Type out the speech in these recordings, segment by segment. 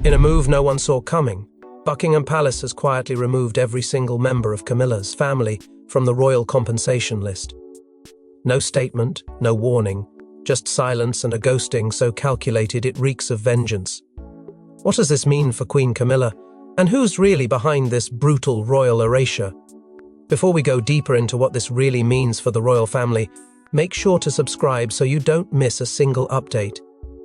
In a move no one saw coming, Buckingham Palace has quietly removed every single member of Camilla's family from the royal compensation list. No statement, no warning, just silence and a ghosting so calculated it reeks of vengeance. What does this mean for Queen Camilla? And who's really behind this brutal royal erasure? Before we go deeper into what this really means for the royal family, make sure to subscribe so you don't miss a single update.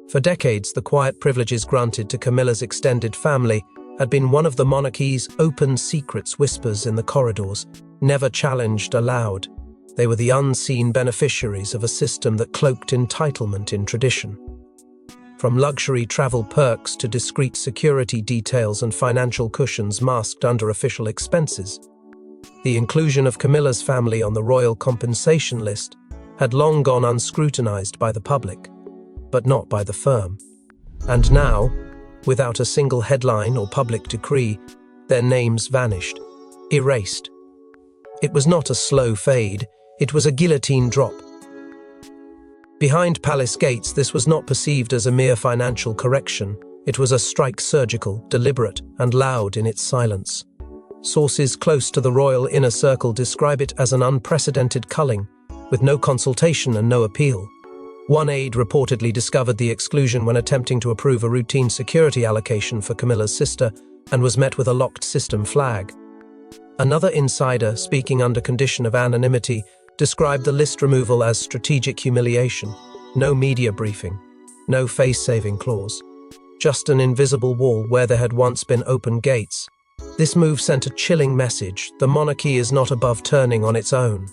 For decades, the quiet privileges granted to Camilla's extended family had been one of the monarchy's open secrets, whispers in the corridors, never challenged aloud. They were the unseen beneficiaries of a system that cloaked entitlement in tradition. From luxury travel perks to discreet security details and financial cushions masked under official expenses, the inclusion of Camilla's family on the royal compensation list had long gone unscrutinized by the public, but not by the firm. And now, without a single headline or public decree, their names vanished, erased. It was not a slow fade, it was a guillotine drop. Behind palace gates, this was not perceived as a mere financial correction. It was a strike, surgical, deliberate, and loud in its silence. Sources close to the royal inner circle describe it as an unprecedented culling, with no consultation and no appeal. One aide reportedly discovered the exclusion when attempting to approve a routine security allocation for Camilla's sister and was met with a locked system flag. Another insider, speaking under condition of anonymity, described the list removal as strategic humiliation. No media briefing, no face-saving clause, just an invisible wall where there had once been open gates. This move sent a chilling message: the monarchy is not above turning on its own.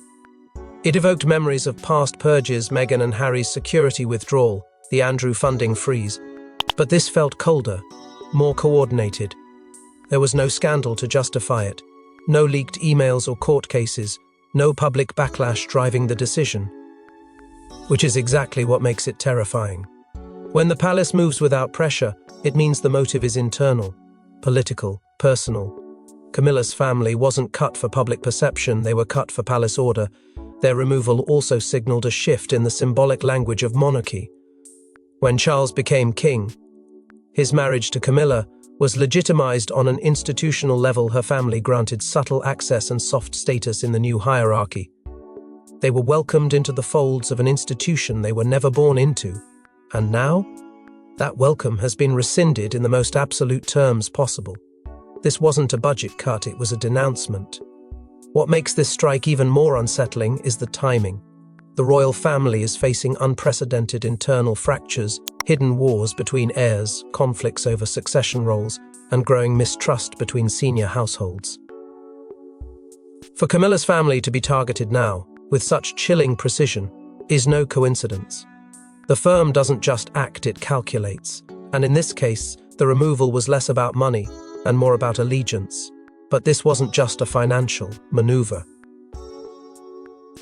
It evoked memories of past purges, Meghan and Harry's security withdrawal, the Andrew funding freeze. But this felt colder, more coordinated. There was no scandal to justify it, no leaked emails or court cases, no public backlash driving the decision. Which is exactly what makes it terrifying. When the palace moves without pressure, it means the motive is internal, political, personal. Camilla's family wasn't cut for public perception, they were cut for palace order. Their removal also signaled a shift in the symbolic language of monarchy. When Charles became king, his marriage to Camilla was legitimized on an institutional level. Her family granted subtle access and soft status in the new hierarchy. They were welcomed into the folds of an institution they were never born into. And now, that welcome has been rescinded in the most absolute terms possible. This wasn't a budget cut, it was a denouncement. What makes this strike even more unsettling is the timing. The royal family is facing unprecedented internal fractures, hidden wars between heirs, conflicts over succession roles, and growing mistrust between senior households. For Camilla's family to be targeted now, with such chilling precision, is no coincidence. The firm doesn't just act, it calculates. And in this case, the removal was less about money and more about allegiance. But this wasn't just a financial maneuver.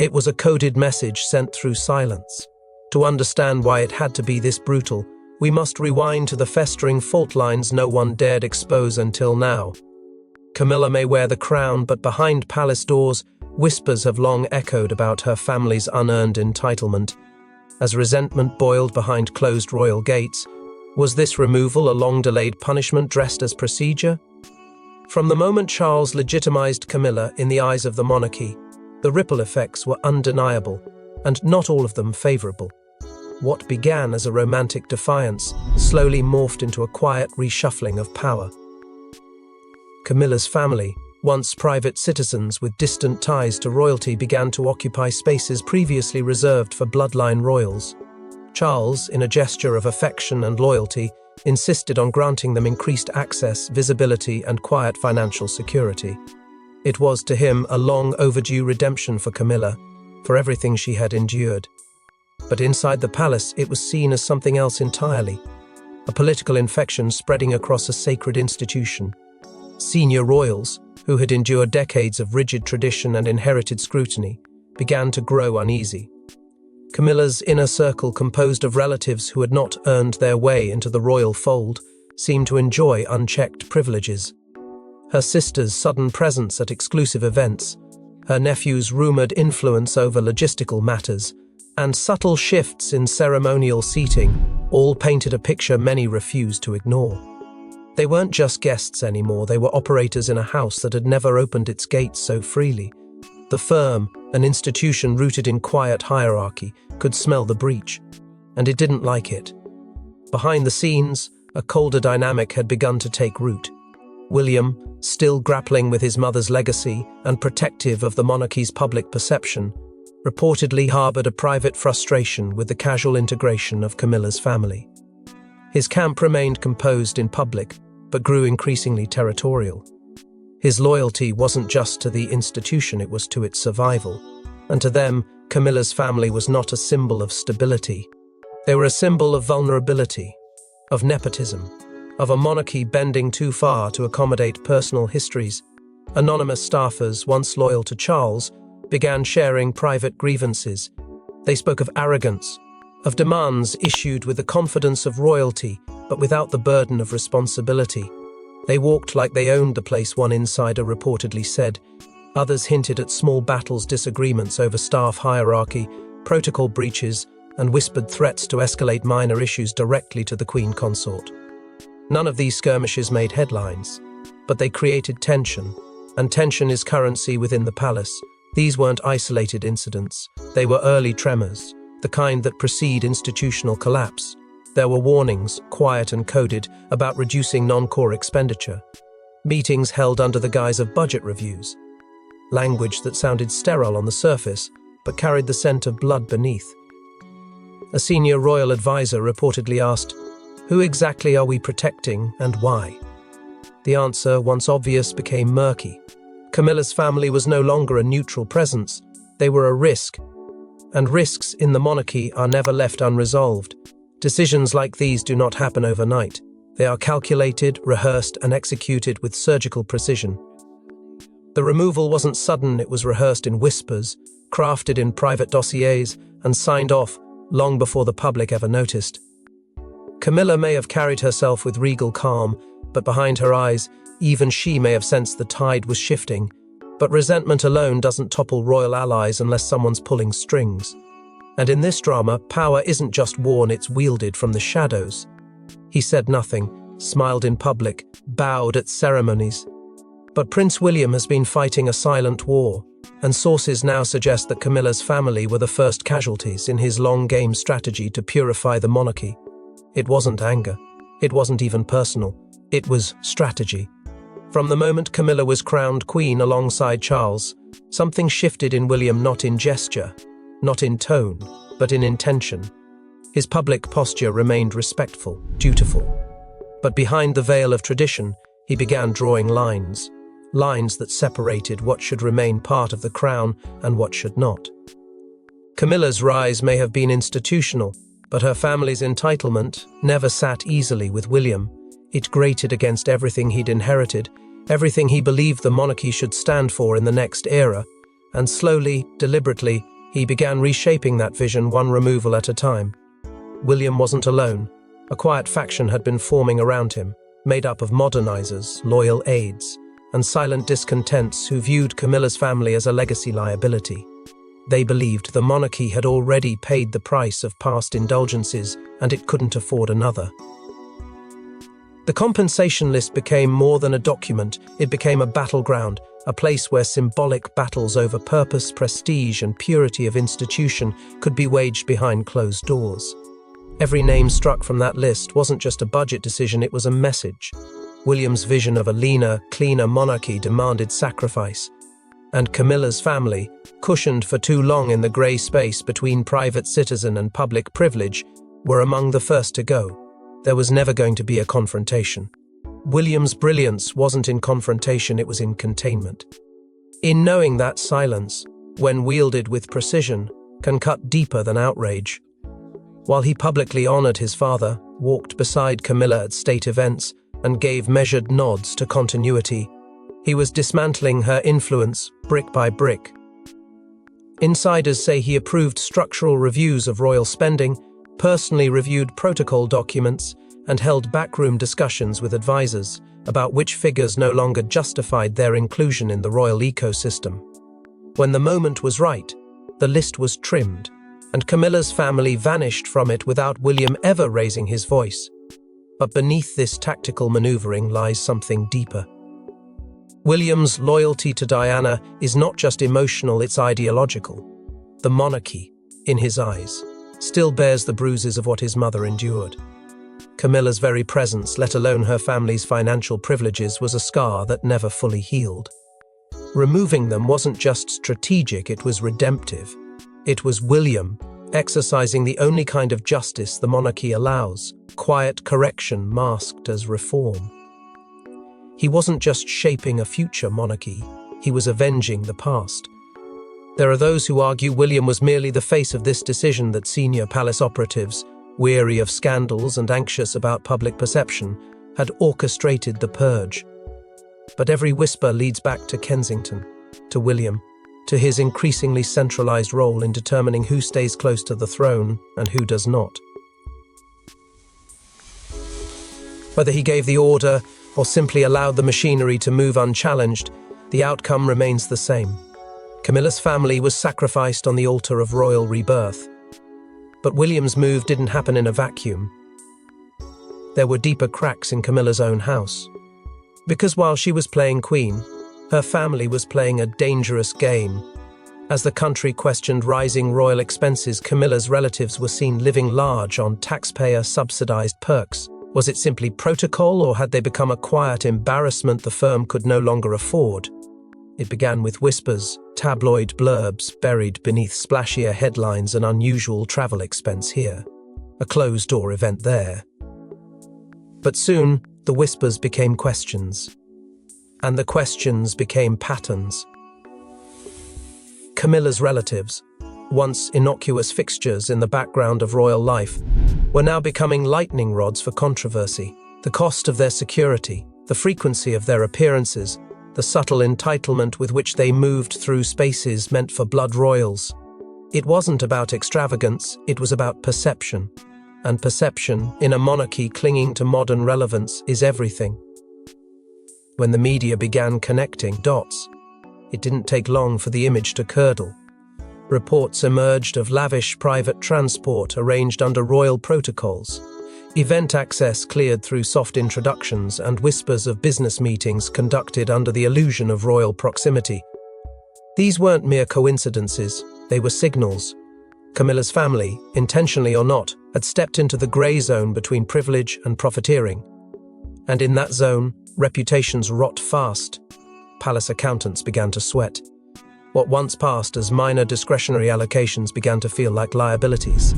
It was a coded message sent through silence. To understand why it had to be this brutal, we must rewind to the festering fault lines no one dared expose until now. Camilla may wear the crown, but behind palace doors, whispers have long echoed about her family's unearned entitlement. As resentment boiled behind closed royal gates, was this removal a long-delayed punishment dressed as procedure? From the moment Charles legitimized Camilla in the eyes of the monarchy, the ripple effects were undeniable, and not all of them favorable. What began as a romantic defiance slowly morphed into a quiet reshuffling of power. Camilla's family, once private citizens with distant ties to royalty, began to occupy spaces previously reserved for bloodline royals. Charles, in a gesture of affection and loyalty, insisted on granting them increased access, visibility, and quiet financial security. It was to him a long overdue redemption for Camilla, for everything she had endured. But inside the palace, it was seen as something else entirely, a political infection spreading across a sacred institution. Senior royals, who had endured decades of rigid tradition and inherited scrutiny, began to grow uneasy. Camilla's inner circle, composed of relatives who had not earned their way into the royal fold, seemed to enjoy unchecked privileges. Her sister's sudden presence at exclusive events, her nephew's rumoured influence over logistical matters, and subtle shifts in ceremonial seating all painted a picture many refused to ignore. They weren't just guests anymore, they were operators in a house that had never opened its gates so freely. The firm, an institution rooted in quiet hierarchy, could smell the breach, and it didn't like it. Behind the scenes, a colder dynamic had begun to take root. William, still grappling with his mother's legacy and protective of the monarchy's public perception, reportedly harbored a private frustration with the casual integration of Camilla's family. His camp remained composed in public, but grew increasingly territorial. His loyalty wasn't just to the institution, it was to its survival. And to them, Camilla's family was not a symbol of stability. They were a symbol of vulnerability, of nepotism, of a monarchy bending too far to accommodate personal histories. Anonymous staffers, once loyal to Charles, began sharing private grievances. They spoke of arrogance, of demands issued with the confidence of royalty, but without the burden of responsibility. They walked like they owned the place, one insider reportedly said. Others hinted at small battles, disagreements over staff hierarchy, protocol breaches, and whispered threats to escalate minor issues directly to the Queen Consort. None of these skirmishes made headlines, but they created tension, and tension is currency within the palace. These weren't isolated incidents, they were early tremors, the kind that precede institutional collapse. There were warnings, quiet and coded, about reducing non-core expenditure, meetings held under the guise of budget reviews, language that sounded sterile on the surface, but carried the scent of blood beneath. A senior royal advisor reportedly asked, "Who exactly are we protecting and why?" The answer, once obvious, became murky. Camilla's family was no longer a neutral presence, they were a risk. And risks in the monarchy are never left unresolved. Decisions like these do not happen overnight. They are calculated, rehearsed, and executed with surgical precision. The removal wasn't sudden, it was rehearsed in whispers, crafted in private dossiers, and signed off long before the public ever noticed. Camilla may have carried herself with regal calm, but behind her eyes, even she may have sensed the tide was shifting. But resentment alone doesn't topple royal allies unless someone's pulling strings. And in this drama, power isn't just worn, it's wielded from the shadows. He said nothing, smiled in public, bowed at ceremonies. But Prince William has been fighting a silent war, and sources now suggest that Camilla's family were the first casualties in his long-game strategy to purify the monarchy. It wasn't anger. It wasn't even personal. It was strategy. From the moment Camilla was crowned queen alongside Charles, something shifted in William, not in gesture, not in tone, but in intention. His public posture remained respectful, dutiful. But behind the veil of tradition, he began drawing lines that separated what should remain part of the crown and what should not. Camilla's rise may have been institutional, but her family's entitlement never sat easily with William. It grated against everything he'd inherited, everything he believed the monarchy should stand for in the next era, and slowly, deliberately, he began reshaping that vision one removal at a time. William wasn't alone. A quiet faction had been forming around him, made up of modernizers, loyal aides, and silent discontents who viewed Camilla's family as a legacy liability. They believed the monarchy had already paid the price of past indulgences and it couldn't afford another. The compensation list became more than a document, it became a battleground, a place where symbolic battles over purpose, prestige, and purity of institution could be waged behind closed doors. Every name struck from that list wasn't just a budget decision, it was a message. William's vision of a leaner, cleaner monarchy demanded sacrifice, and Camilla's family, cushioned for too long in the grey space between private citizen and public privilege, were among the first to go. There was never going to be a confrontation. William's brilliance wasn't in confrontation, it was in containment. In knowing that silence, when wielded with precision, can cut deeper than outrage. While he publicly honored his father, walked beside Camilla at state events, and gave measured nods to continuity, he was dismantling her influence brick by brick. Insiders say he approved structural reviews of royal spending, personally reviewed protocol documents, and held backroom discussions with advisors about which figures no longer justified their inclusion in the royal ecosystem. When the moment was right, the list was trimmed, and Camilla's family vanished from it without William ever raising his voice. But beneath this tactical maneuvering lies something deeper. William's loyalty to Diana is not just emotional, it's ideological. The monarchy, in his eyes, still bears the bruises of what his mother endured. Camilla's very presence, let alone her family's financial privileges, was a scar that never fully healed. Removing them wasn't just strategic, it was redemptive. It was William exercising the only kind of justice the monarchy allows, quiet correction masked as reform. He wasn't just shaping a future monarchy, he was avenging the past. There are those who argue William was merely the face of this decision, that senior palace operatives, weary of scandals and anxious about public perception, had orchestrated the purge. But every whisper leads back to Kensington, to William, to his increasingly centralized role in determining who stays close to the throne and who does not. Whether he gave the order or simply allowed the machinery to move unchallenged, the outcome remains the same. Camilla's family was sacrificed on the altar of royal rebirth. But William's move didn't happen in a vacuum. There were deeper cracks in Camilla's own house. Because while she was playing queen, her family was playing a dangerous game. As the country questioned rising royal expenses, Camilla's relatives were seen living large on taxpayer-subsidized perks. Was it simply protocol, or had they become a quiet embarrassment the firm could no longer afford? It began with whispers, tabloid blurbs buried beneath splashier headlines, an unusual travel expense here, a closed-door event there. But soon, the whispers became questions, and the questions became patterns. Camilla's relatives, once innocuous fixtures in the background of royal life, were now becoming lightning rods for controversy. The cost of their security, the frequency of their appearances, the subtle entitlement with which they moved through spaces meant for blood royals. It wasn't about extravagance, it was about perception. And perception, in a monarchy clinging to modern relevance, is everything. When the media began connecting dots, it didn't take long for the image to curdle. Reports emerged of lavish private transport arranged under royal protocols, event access cleared through soft introductions, and whispers of business meetings conducted under the illusion of royal proximity. These weren't mere coincidences, they were signals. Camilla's family, intentionally or not, had stepped into the grey zone between privilege and profiteering. And in that zone, reputations rot fast. Palace accountants began to sweat. What once passed as minor discretionary allocations began to feel like liabilities.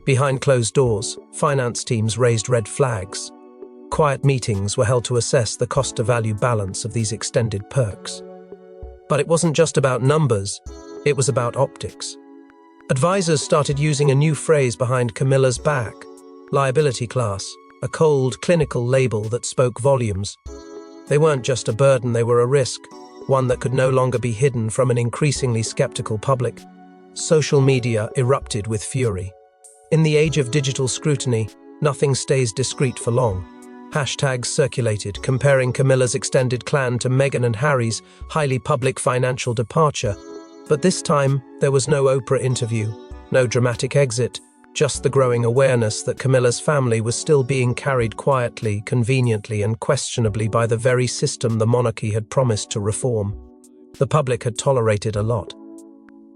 Behind closed doors, finance teams raised red flags. Quiet meetings were held to assess the cost-to-value balance of these extended perks. But it wasn't just about numbers, it was about optics. Advisors started using a new phrase behind Camilla's back, liability class, a cold, clinical label that spoke volumes. They weren't just a burden, they were a risk, one that could no longer be hidden from an increasingly skeptical public. Social media erupted with fury. In the age of digital scrutiny, nothing stays discreet for long. Hashtags circulated, comparing Camilla's extended clan to Meghan and Harry's highly public financial departure. But this time, there was no Oprah interview, no dramatic exit, just the growing awareness that Camilla's family was still being carried quietly, conveniently, and questionably by the very system the monarchy had promised to reform. The public had tolerated a lot.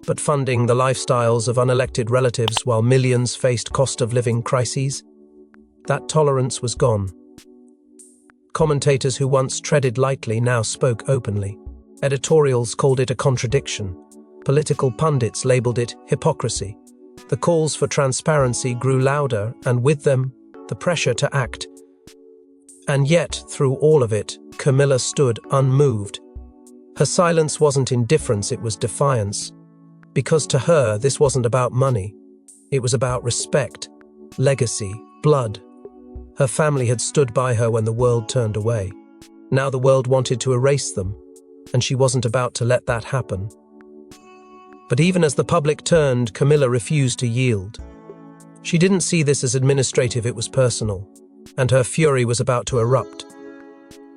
But funding the lifestyles of unelected relatives while millions faced cost-of-living crises? That tolerance was gone. Commentators who once treaded lightly now spoke openly. Editorials called it a contradiction. Political pundits labeled it hypocrisy. The calls for transparency grew louder, and with them, the pressure to act. And yet, through all of it, Camilla stood unmoved. Her silence wasn't indifference, it was defiance. Because to her, this wasn't about money. It was about respect, legacy, blood. Her family had stood by her when the world turned away. Now the world wanted to erase them, and she wasn't about to let that happen. But even as the public turned, Camilla refused to yield. She didn't see this as administrative, it was personal, and her fury was about to erupt.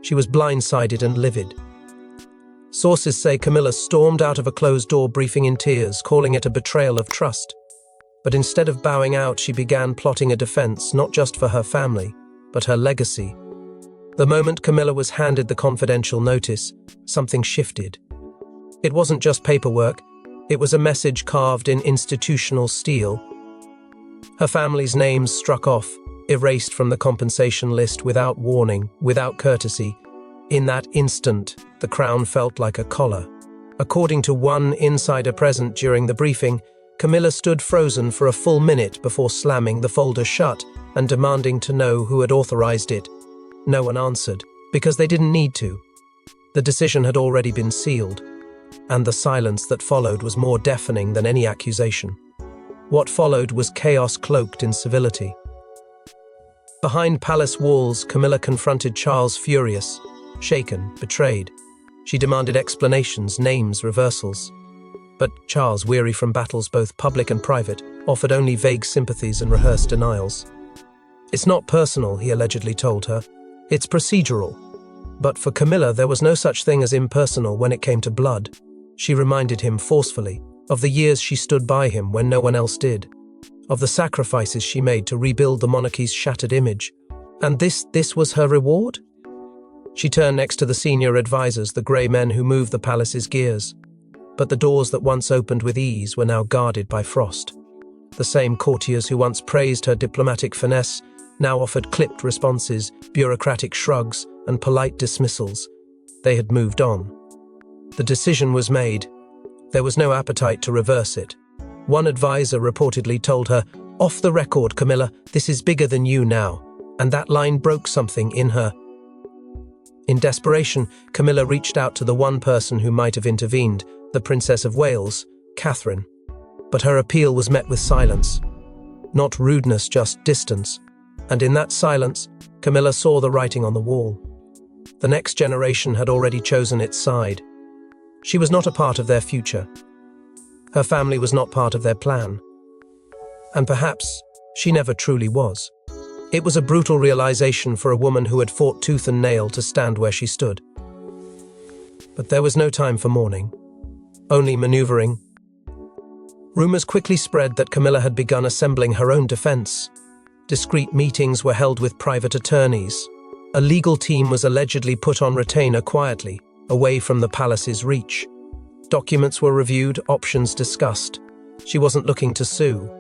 She was blindsided and livid. Sources say Camilla stormed out of a closed-door briefing in tears, calling it a betrayal of trust. But instead of bowing out, she began plotting a defense, not just for her family, but her legacy. The moment Camilla was handed the confidential notice, something shifted. It wasn't just paperwork, it was a message carved in institutional steel. Her family's names struck off, erased from the compensation list without warning, without courtesy. In that instant, the crown felt like a collar. According to one insider present during the briefing, Camilla stood frozen for a full minute before slamming the folder shut and demanding to know who had authorized it. No one answered, because they didn't need to. The decision had already been sealed, and the silence that followed was more deafening than any accusation. What followed was chaos cloaked in civility. Behind palace walls, Camilla confronted Charles, furious, shaken, betrayed. She demanded explanations, names, reversals. But Charles, weary from battles both public and private, offered only vague sympathies and rehearsed denials. "It's not personal," he allegedly told her. "It's procedural." But for Camilla, there was no such thing as impersonal when it came to blood. She reminded him forcefully of the years she stood by him when no one else did, of the sacrifices she made to rebuild the monarchy's shattered image. And this was her reward? She turned next to the senior advisors, the grey men who moved the palace's gears. But the doors that once opened with ease were now guarded by frost. The same courtiers who once praised her diplomatic finesse now offered clipped responses, bureaucratic shrugs, and polite dismissals. They had moved on. The decision was made. There was no appetite to reverse it. One advisor reportedly told her, "Off the record, Camilla, this is bigger than you now," and that line broke something in her. In desperation, Camilla reached out to the one person who might have intervened, the Princess of Wales, Catherine. But her appeal was met with silence. Not rudeness, just distance. And in that silence, Camilla saw the writing on the wall. The next generation had already chosen its side. She was not a part of their future. Her family was not part of their plan. And perhaps she never truly was. It was a brutal realization for a woman who had fought tooth and nail to stand where she stood. But there was no time for mourning, only maneuvering. Rumors quickly spread that Camilla had begun assembling her own defense. Discreet meetings were held with private attorneys. A legal team was allegedly put on retainer quietly, away from the palace's reach. Documents were reviewed, options discussed. She wasn't looking to sue.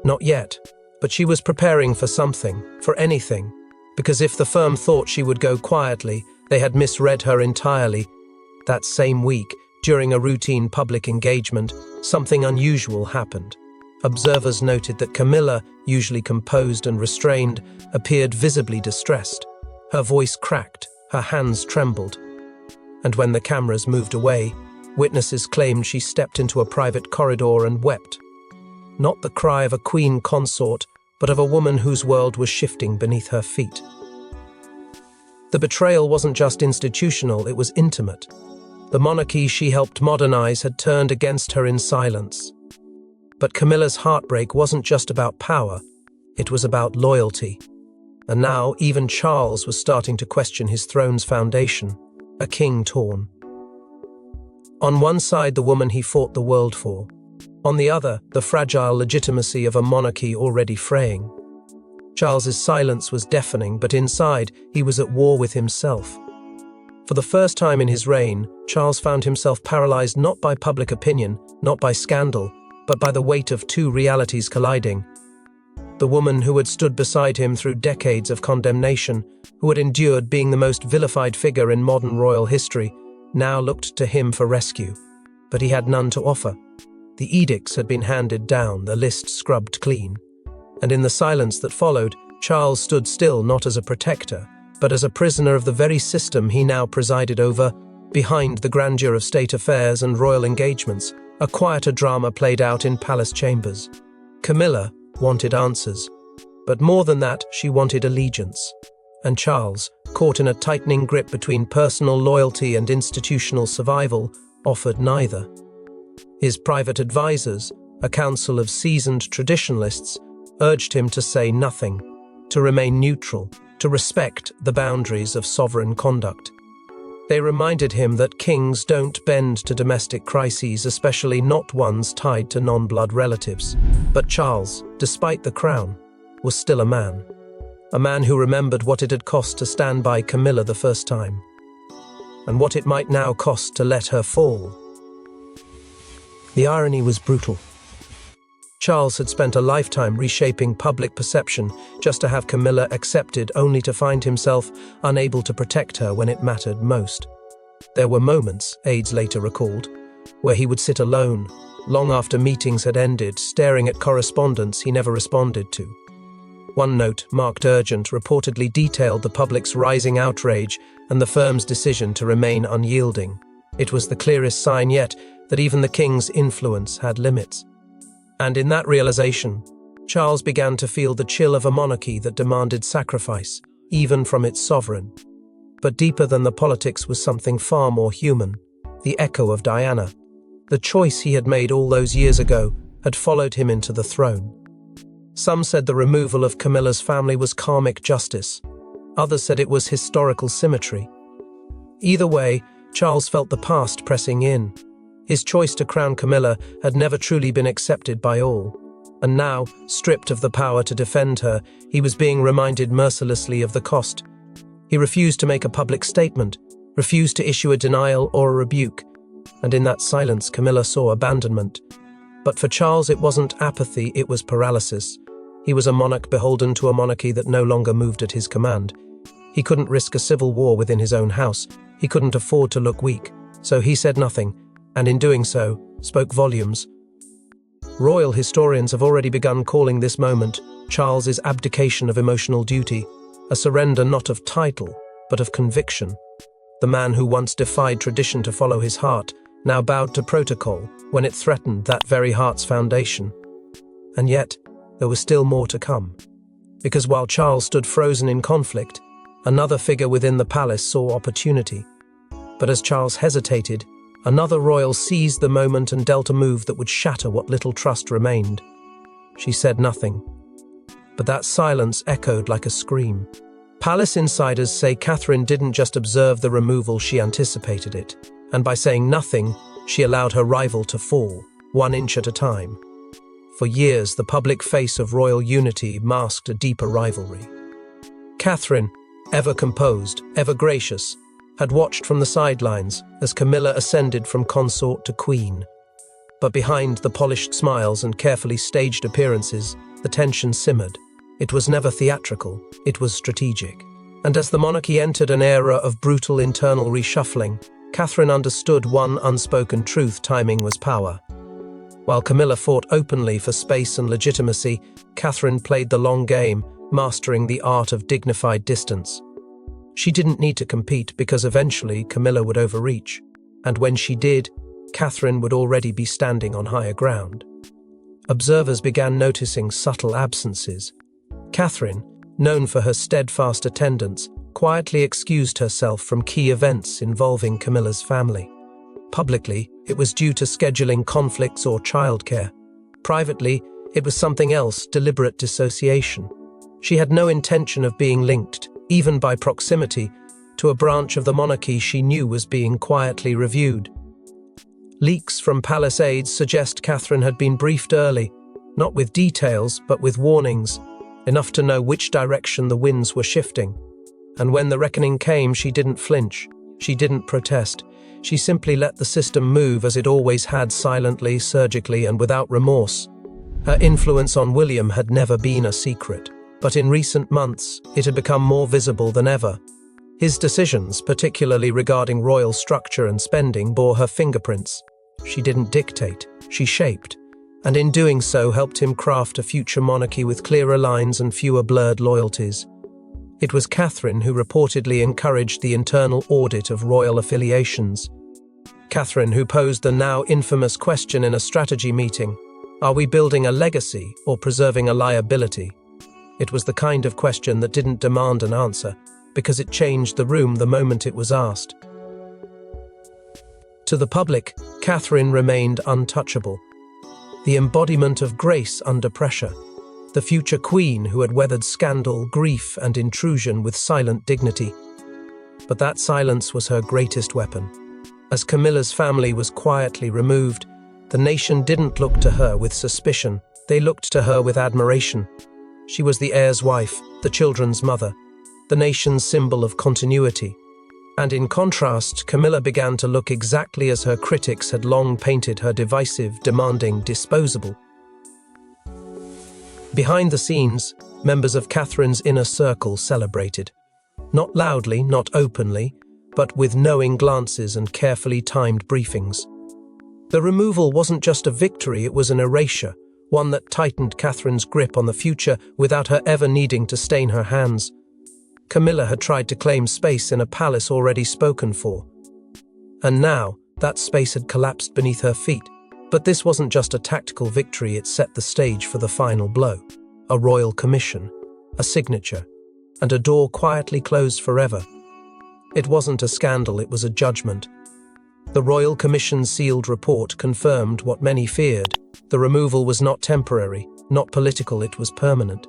Not yet. But she was preparing for something, for anything. Because if the firm thought she would go quietly, they had misread her entirely. That same week, during a routine public engagement, something unusual happened. Observers noted that Camilla, usually composed and restrained, appeared visibly distressed. Her voice cracked, her hands trembled. And when the cameras moved away, witnesses claimed she stepped into a private corridor and wept. Not the cry of a queen consort, but of a woman whose world was shifting beneath her feet. The betrayal wasn't just institutional, it was intimate. The monarchy she helped modernize had turned against her in silence. But Camilla's heartbreak wasn't just about power, it was about loyalty. And now even Charles was starting to question his throne's foundation, a king torn. On one side, the woman he fought the world for. On the other, the fragile legitimacy of a monarchy already fraying. Charles's silence was deafening, but inside, he was at war with himself. For the first time in his reign, Charles found himself paralyzed not by public opinion, not by scandal, but by the weight of two realities colliding. The woman who had stood beside him through decades of condemnation, who had endured being the most vilified figure in modern royal history, now looked to him for rescue. But he had none to offer. The edicts had been handed down, the list scrubbed clean. And in the silence that followed, Charles stood still not as a protector, but as a prisoner of the very system he now presided over. Behind the grandeur of state affairs and royal engagements, a quieter drama played out in palace chambers. Camilla wanted answers, but more than that, she wanted allegiance. And Charles, caught in a tightening grip between personal loyalty and institutional survival, offered neither. His private advisors, a council of seasoned traditionalists, urged him to say nothing, to remain neutral, to respect the boundaries of sovereign conduct. They reminded him that kings don't bend to domestic crises, especially not ones tied to non-blood relatives. But Charles, despite the crown, was still a man. a man who remembered what it had cost to stand by Camilla the first time, and what it might now cost to let her fall. The irony was brutal. Charles had spent a lifetime reshaping public perception just to have Camilla accepted, only to find himself unable to protect her when it mattered most. There were moments, aides later recalled, where he would sit alone, long after meetings had ended, staring at correspondence he never responded to. One note, marked urgent, reportedly detailed the public's rising outrage and the firm's decision to remain unyielding. It was the clearest sign yet that even the king's influence had limits. And in that realization, Charles began to feel the chill of a monarchy that demanded sacrifice, even from its sovereign. But deeper than the politics was something far more human, the echo of Diana. The choice he had made all those years ago had followed him into the throne. Some said the removal of Camilla's family was karmic justice. Others said it was historical symmetry. Either way, Charles felt the past pressing in. His choice to crown Camilla had never truly been accepted by all. And now, stripped of the power to defend her, he was being reminded mercilessly of the cost. He refused to make a public statement, refused to issue a denial or a rebuke. And in that silence, Camilla saw abandonment. But for Charles, it wasn't apathy, it was paralysis. He was a monarch beholden to a monarchy that no longer moved at his command. He couldn't risk a civil war within his own house. He couldn't afford to look weak. So he said nothing, and in doing so, spoke volumes. Royal historians have already begun calling this moment Charles's abdication of emotional duty, a surrender not of title, but of conviction. The man who once defied tradition to follow his heart now bowed to protocol when it threatened that very heart's foundation. And yet, there was still more to come. Because while Charles stood frozen in conflict, another figure within the palace saw opportunity. But as Charles hesitated, another royal seized the moment and dealt a move that would shatter what little trust remained. She said nothing, but that silence echoed like a scream. Palace insiders say Catherine didn't just observe the removal, she anticipated it. And by saying nothing, she allowed her rival to fall, 1 inch at a time. For years, the public face of royal unity masked a deeper rivalry. Catherine, ever composed, ever gracious, had watched from the sidelines as Camilla ascended from consort to queen. But behind the polished smiles and carefully staged appearances, the tension simmered. It was never theatrical, it was strategic. And as the monarchy entered an era of brutal internal reshuffling, Catherine understood one unspoken truth: timing was power. While Camilla fought openly for space and legitimacy, Catherine played the long game, mastering the art of dignified distance. She didn't need to compete because eventually Camilla would overreach, and when she did, Catherine would already be standing on higher ground. Observers began noticing subtle absences. Catherine, known for her steadfast attendance, quietly excused herself from key events involving Camilla's family. Publicly, it was due to scheduling conflicts or childcare. Privately, it was something else: deliberate dissociation. She had no intention of being linked, even by proximity, to a branch of the monarchy she knew was being quietly reviewed. Leaks from palace aides suggest Catherine had been briefed early, not with details, but with warnings, enough to know which direction the winds were shifting. And when the reckoning came, she didn't flinch. She didn't protest. She simply let the system move as it always had, silently, surgically, and without remorse. Her influence on William had never been a secret, but in recent months, it had become more visible than ever. His decisions, particularly regarding royal structure and spending, bore her fingerprints. She didn't dictate, she shaped, and in doing so helped him craft a future monarchy with clearer lines and fewer blurred loyalties. It was Catherine who reportedly encouraged the internal audit of royal affiliations. Catherine who posed the now infamous question in a strategy meeting: are we building a legacy or preserving a liability? It was the kind of question that didn't demand an answer, because it changed the room the moment it was asked. To the public, Catherine remained untouchable, the embodiment of grace under pressure, the future queen who had weathered scandal, grief, and intrusion with silent dignity. But that silence was her greatest weapon. As Camilla's family was quietly removed, the nation didn't look to her with suspicion, they looked to her with admiration. She was the heir's wife, the children's mother, the nation's symbol of continuity. And in contrast, Camilla began to look exactly as her critics had long painted her: divisive, demanding, disposable. Behind the scenes, members of Catherine's inner circle celebrated. Not loudly, not openly, but with knowing glances and carefully timed briefings. The removal wasn't just a victory, it was an erasure, one that tightened Catherine's grip on the future without her ever needing to stain her hands. Camilla had tried to claim space in a palace already spoken for. And now, that space had collapsed beneath her feet. But this wasn't just a tactical victory, it set the stage for the final blow. A royal commission, a signature, and a door quietly closed forever. It wasn't a scandal, it was a judgment. The Royal Commission's sealed report confirmed what many feared. The removal was not temporary, not political, it was permanent.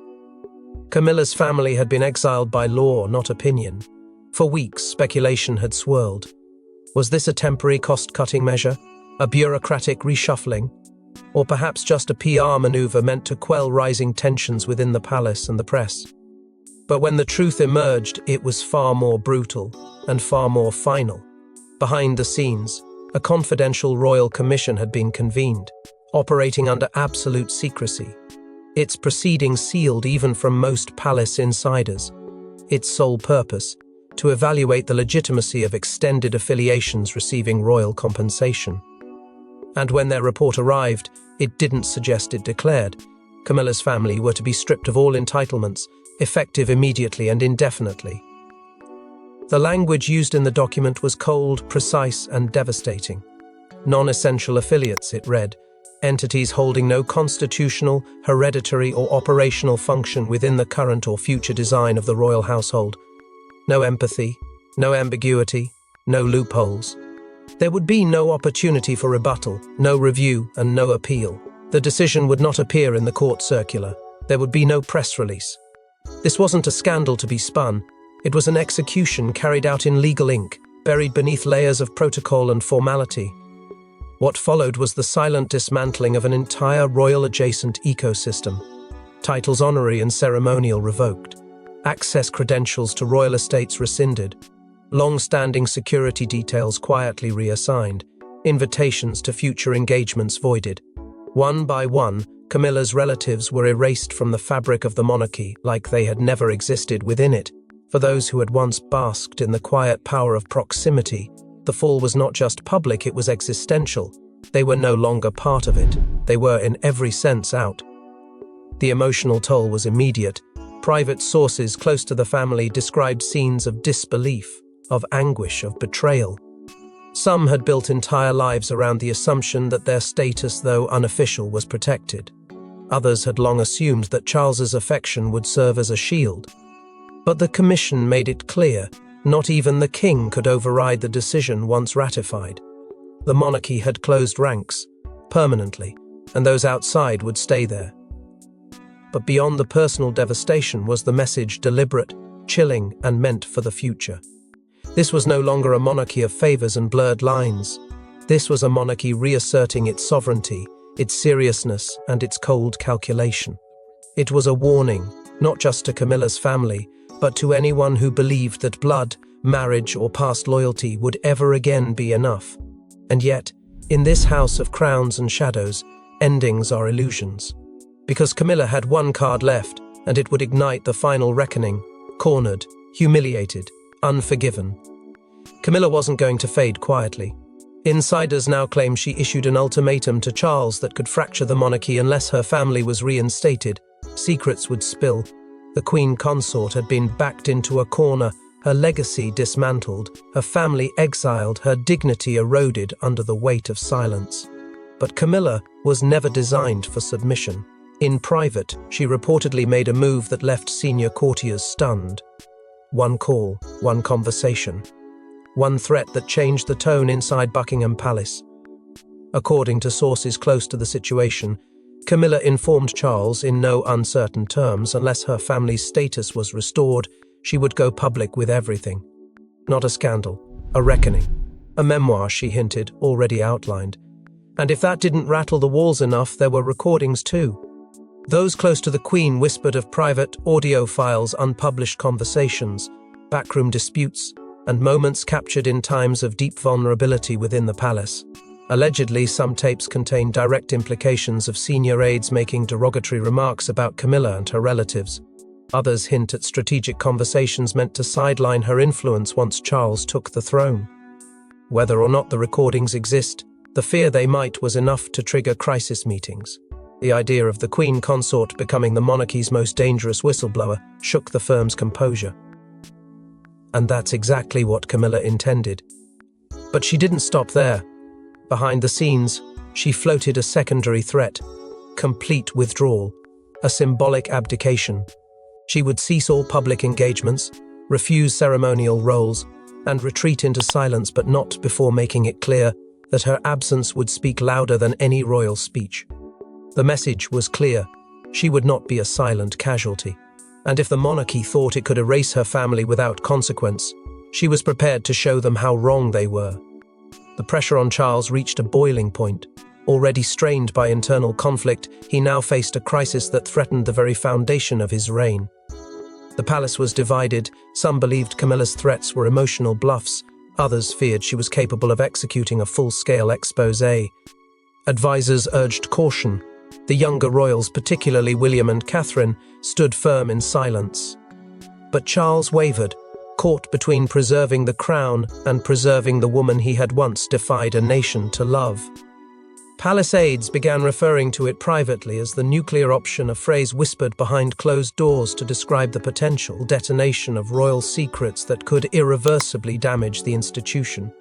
Camilla's family had been exiled by law, not opinion. For weeks, speculation had swirled. Was this a temporary cost-cutting measure? A bureaucratic reshuffling? Or perhaps just a PR maneuver meant to quell rising tensions within the palace and the press? But when the truth emerged, it was far more brutal and far more final. Behind the scenes, a confidential royal commission had been convened, operating under absolute secrecy. Its proceedings sealed even from most palace insiders. Its sole purpose, to evaluate the legitimacy of extended affiliations receiving royal compensation. And when their report arrived, it didn't suggest, it declared Camilla's family were to be stripped of all entitlements, effective immediately and indefinitely. The language used in the document was cold, precise, and devastating. Non-essential affiliates, it read, entities holding no constitutional, hereditary, or operational function within the current or future design of the royal household. No empathy, no ambiguity, no loopholes. There would be no opportunity for rebuttal, no review, and no appeal. The decision would not appear in the court circular. There would be no press release. This wasn't a scandal to be spun. It was an execution carried out in legal ink, buried beneath layers of protocol and formality. What followed was the silent dismantling of an entire royal-adjacent ecosystem. Titles honorary and ceremonial revoked. Access credentials to royal estates rescinded. Long-standing security details quietly reassigned. Invitations to future engagements voided. One by one, Camilla's relatives were erased from the fabric of the monarchy like they had never existed within it. For those who had once basked in the quiet power of proximity, the fall was not just public, it was existential. They were no longer part of it. They were in every sense out. The emotional toll was immediate. Private sources close to the family described scenes of disbelief, of anguish, of betrayal. Some had built entire lives around the assumption that their status, though unofficial, was protected. Others had long assumed that Charles's affection would serve as a shield. But the commission made it clear, not even the king could override the decision once ratified. The monarchy had closed ranks, permanently, and those outside would stay there. But beyond the personal devastation was the message, deliberate, chilling, and meant for the future. This was no longer a monarchy of favors and blurred lines. This was a monarchy reasserting its sovereignty, its seriousness, and its cold calculation. It was a warning, not just to Camilla's family, but to anyone who believed that blood, marriage, or past loyalty would ever again be enough. And yet, in this house of crowns and shadows, endings are illusions. Because Camilla had one card left, and it would ignite the final reckoning, cornered, humiliated, unforgiven. Camilla wasn't going to fade quietly. Insiders now claim she issued an ultimatum to Charles that could fracture the monarchy unless her family was reinstated. Secrets would spill. The Queen Consort had been backed into a corner, her legacy dismantled, her family exiled, her dignity eroded under the weight of silence. But Camilla was never designed for submission. In private, she reportedly made a move that left senior courtiers stunned. One call, one conversation, one threat that changed the tone inside Buckingham Palace. According to sources close to the situation, Camilla informed Charles in no uncertain terms unless her family's status was restored, she would go public with everything. Not a scandal, a reckoning. A memoir, she hinted, already outlined. And if that didn't rattle the walls enough, there were recordings too. Those close to the Queen whispered of private audio files, unpublished conversations, backroom disputes, and moments captured in times of deep vulnerability within the palace. Allegedly, some tapes contained direct implications of senior aides making derogatory remarks about Camilla and her relatives. Others hint at strategic conversations meant to sideline her influence once Charles took the throne. Whether or not the recordings exist, the fear they might was enough to trigger crisis meetings. The idea of the Queen consort becoming the monarchy's most dangerous whistleblower shook the firm's composure. And that's exactly what Camilla intended. But she didn't stop there. Behind the scenes, she floated a secondary threat: complete withdrawal, a symbolic abdication. She would cease all public engagements, refuse ceremonial roles, and retreat into silence, but not before making it clear that her absence would speak louder than any royal speech. The message was clear: she would not be a silent casualty. And if the monarchy thought it could erase her family without consequence, she was prepared to show them how wrong they were. The pressure on Charles reached a boiling point. Already strained by internal conflict, he now faced a crisis that threatened the very foundation of his reign. The palace was divided. Some believed Camilla's threats were emotional bluffs. Others feared she was capable of executing a full-scale exposé. Advisors urged caution. The younger royals, particularly William and Catherine, stood firm in silence. But Charles wavered, caught between preserving the crown and preserving the woman he had once defied a nation to love. Palace aides began referring to it privately as the nuclear option, a phrase whispered behind closed doors to describe the potential detonation of royal secrets that could irreversibly damage the institution.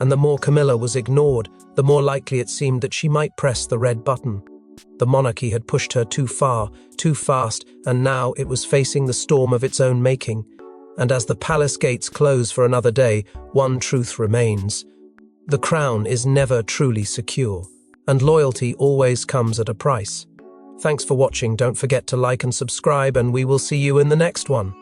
And the more Camilla was ignored, the more likely it seemed that she might press the red button. The monarchy had pushed her too far, too fast, and now it was facing the storm of its own making. And as the palace gates close for another day, one truth remains: the crown is never truly secure, and loyalty always comes at a price. Thanks for watching. Don't forget to like and subscribe, and we will see you in the next one.